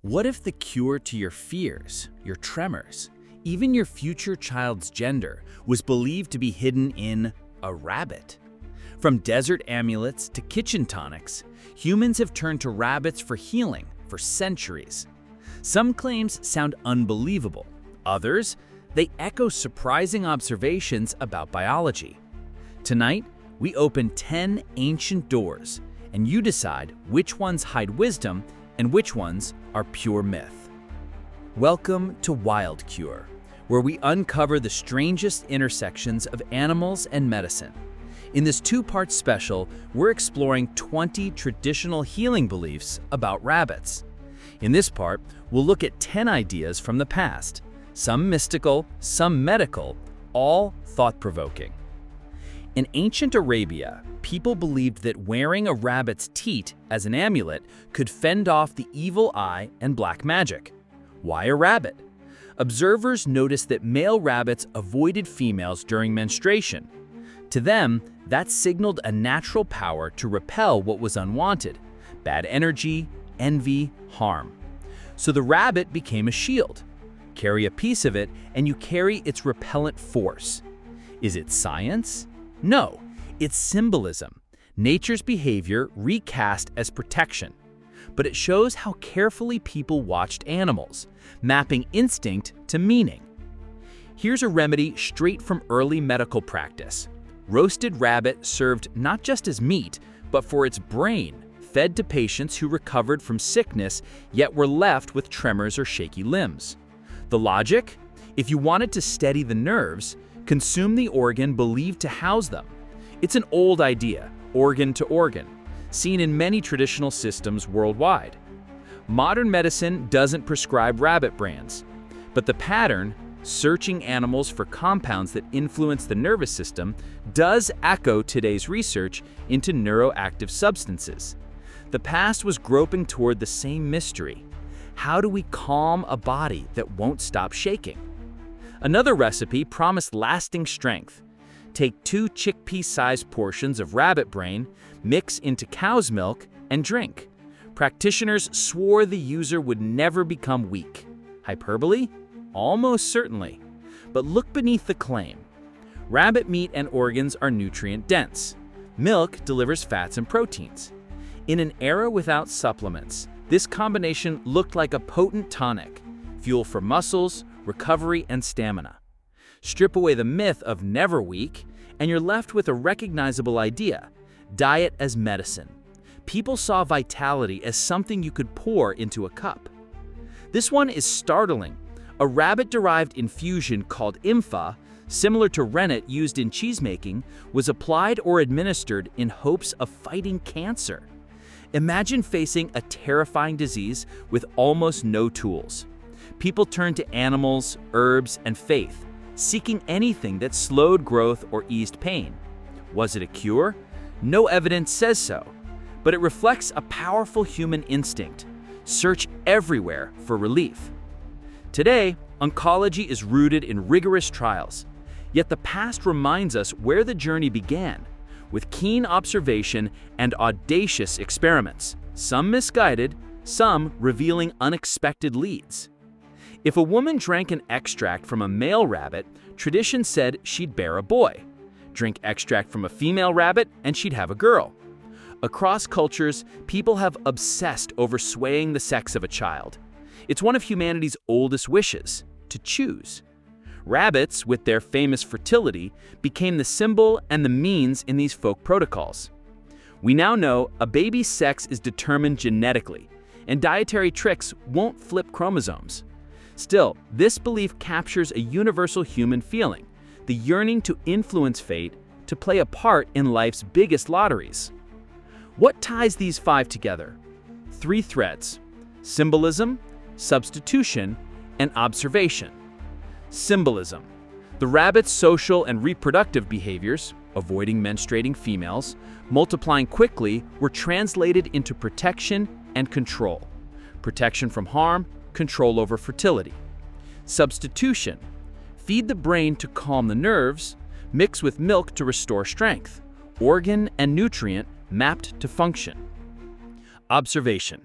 What if the cure to your fears, your tremors, even your future child's gender was believed to be hidden in a rabbit? From desert amulets to kitchen tonics, humans have turned to rabbits for healing for centuries. Some claims sound unbelievable. Others, they echo surprising observations about biology. Tonight, we open 10 ancient doors, and you decide which ones hide wisdom and which ones are pure myth. Welcome to Wildcure, where we uncover the strangest intersections of animals and medicine. In this two-part special, we're exploring 20 traditional healing beliefs about rabbits. In this part, we'll look at 10 ideas from the past, some mystical, some medical, all thought-provoking. In ancient Arabia, people believed that wearing a rabbit's teat as an amulet could fend off the evil eye and black magic. Why a rabbit? Observers noticed that male rabbits avoided females during menstruation. To them, that signaled a natural power to repel what was unwanted: bad energy, envy, harm. So the rabbit became a shield. Carry a piece of it, and you carry its repellent force. Is it science? No, it's symbolism. Nature's behavior recast as protection. But it shows how carefully people watched animals, mapping instinct to meaning. Here's a remedy straight from early medical practice. Roasted rabbit served not just as meat, but for its brain, fed to patients who recovered from sickness yet were left with tremors or shaky limbs. The logic? If you wanted to steady the nerves, consume the organ believed to house them. It's an old idea, organ to organ, seen in many traditional systems worldwide. Modern medicine doesn't prescribe rabbit brands, but the pattern, searching animals for compounds that influence the nervous system, does echo today's research into neuroactive substances. The past was groping toward the same mystery. How do we calm a body that won't stop shaking? Another recipe promised lasting strength. Take 2 chickpea-sized portions of rabbit brain, mix into cow's milk, and drink. Practitioners swore the user would never become weak. Hyperbole? Almost certainly. But look beneath the claim. Rabbit meat and organs are nutrient-dense. Milk delivers fats and proteins. In an era without supplements, this combination looked like a potent tonic, fuel for muscles, recovery, and stamina. Strip away the myth of never weak, and you're left with a recognizable idea: diet as medicine. People saw vitality as something you could pour into a cup. This one is startling. A rabbit-derived infusion called impha, similar to rennet used in cheesemaking, was applied or administered in hopes of fighting cancer. Imagine facing a terrifying disease with almost no tools. People turned to animals, herbs, and faith, seeking anything that slowed growth or eased pain. Was it a cure? No evidence says so, but it reflects a powerful human instinct: search everywhere for relief. Today, oncology is rooted in rigorous trials, yet the past reminds us where the journey began, with keen observation and audacious experiments, some misguided, some revealing unexpected leads. If a woman drank an extract from a male rabbit, tradition said she'd bear a boy. Drink extract from a female rabbit, and she'd have a girl. Across cultures, people have obsessed over swaying the sex of a child. It's one of humanity's oldest wishes, to choose. Rabbits, with their famous fertility, became the symbol and the means in these folk protocols. We now know a baby's sex is determined genetically, and dietary tricks won't flip chromosomes. Still, this belief captures a universal human feeling: the yearning to influence fate, to play a part in life's biggest lotteries. What ties these 5 together? 3 threads: symbolism, substitution, and observation. Symbolism. The rabbit's social and reproductive behaviors, avoiding menstruating females, multiplying quickly, were translated into protection and control. Protection from harm, control over fertility. Substitution. Feed the brain to calm the nerves, mix with milk to restore strength. Organ and nutrient mapped to function. Observation.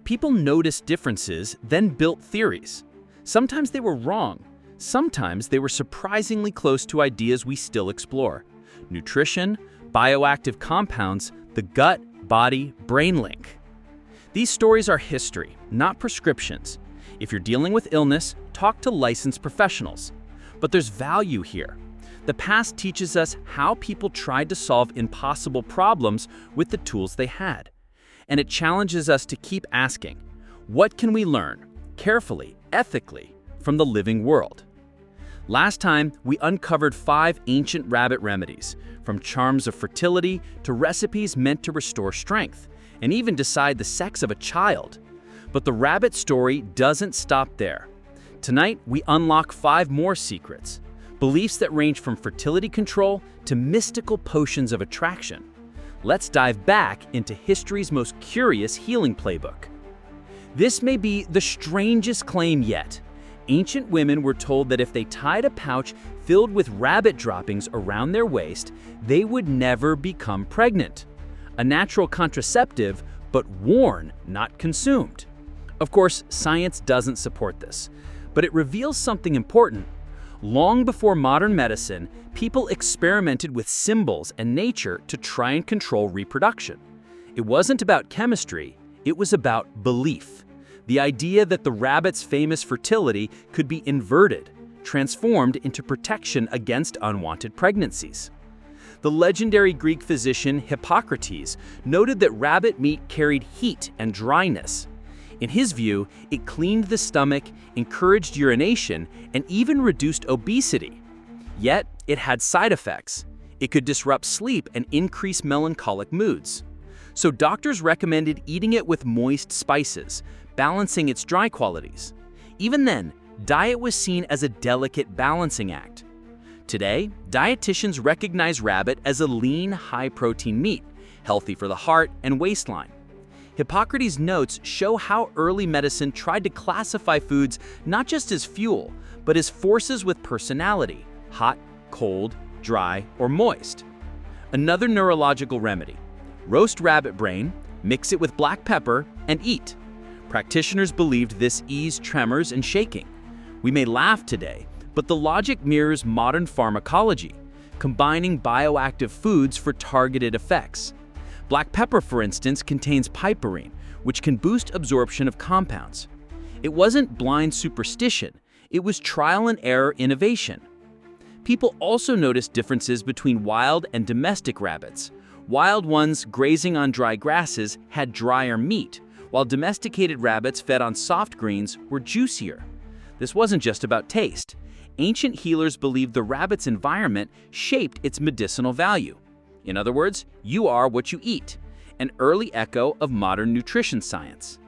People noticed differences, then built theories. Sometimes they were wrong. Sometimes they were surprisingly close to ideas we still explore. Nutrition, bioactive compounds, the gut-body-brain link. These stories are history, not prescriptions. If you're dealing with illness, talk to licensed professionals. But there's value here. The past teaches us how people tried to solve impossible problems with the tools they had. And it challenges us to keep asking, what can we learn, carefully, ethically, from the living world? Last time, we uncovered 5 ancient rabbit remedies, from charms of fertility to recipes meant to restore strength, and even decide the sex of a child. But the rabbit story doesn't stop there. Tonight, we unlock 5 more secrets, beliefs that range from fertility control to mystical potions of attraction. Let's dive back into history's most curious healing playbook. This may be the strangest claim yet. Ancient women were told that if they tied a pouch filled with rabbit droppings around their waist, they would never become pregnant. A natural contraceptive, but worn, not consumed. Of course, science doesn't support this, but it reveals something important. Long before modern medicine, people experimented with symbols and nature to try and control reproduction. It wasn't about chemistry, it was about belief. The idea that the rabbit's famous fertility could be inverted, transformed into protection against unwanted pregnancies. The legendary Greek physician Hippocrates noted that rabbit meat carried heat and dryness. In his view, it cleaned the stomach, encouraged urination, and even reduced obesity. Yet, it had side effects. It could disrupt sleep and increase melancholic moods. So doctors recommended eating it with moist spices, balancing its dry qualities. Even then, diet was seen as a delicate balancing act. Today, dietitians recognize rabbit as a lean, high-protein meat, healthy for the heart and waistline. Hippocrates' notes show how early medicine tried to classify foods not just as fuel, but as forces with personality: hot, cold, dry, or moist. Another neurological remedy: roast rabbit brain, mix it with black pepper, and eat. Practitioners believed this eased tremors and shaking. We may laugh today, but the logic mirrors modern pharmacology, combining bioactive foods for targeted effects. Black pepper, for instance, contains piperine, which can boost absorption of compounds. It wasn't blind superstition, it was trial and error innovation. People also noticed differences between wild and domestic rabbits. Wild ones grazing on dry grasses had drier meat, while domesticated rabbits fed on soft greens were juicier. This wasn't just about taste. Ancient healers believed the rabbit's environment shaped its medicinal value. In other words, you are what you eat, an early echo of modern nutrition science.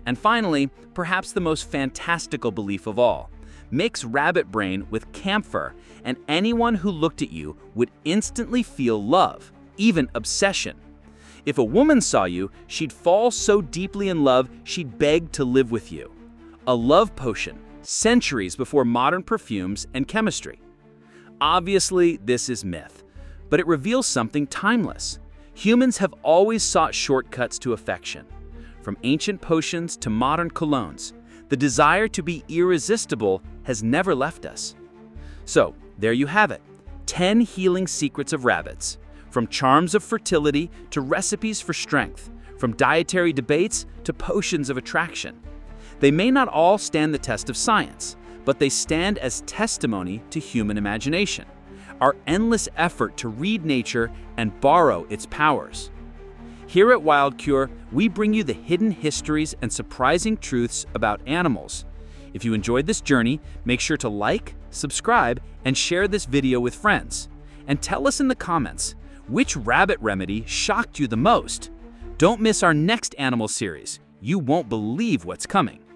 And finally, perhaps the most fantastical belief of all: mix rabbit brain with camphor, and anyone who looked at you would instantly feel love, even obsession. If a woman saw you, she'd fall so deeply in love she'd beg to live with you. A love potion, centuries before modern perfumes and chemistry. Obviously, this is myth, but it reveals something timeless. Humans have always sought shortcuts to affection. From ancient potions to modern colognes, the desire to be irresistible has never left us. So, there you have it, 10 healing secrets of rabbits. From charms of fertility to recipes for strength, from dietary debates to potions of attraction. They may not all stand the test of science, but they stand as testimony to human imagination, our endless effort to read nature and borrow its powers. Here at Wildcure, we bring you the hidden histories and surprising truths about animals. If you enjoyed this journey, make sure to like, subscribe, and share this video with friends. And tell us in the comments, which rabbit remedy shocked you the most? Don't miss our next animal series. You won't believe what's coming.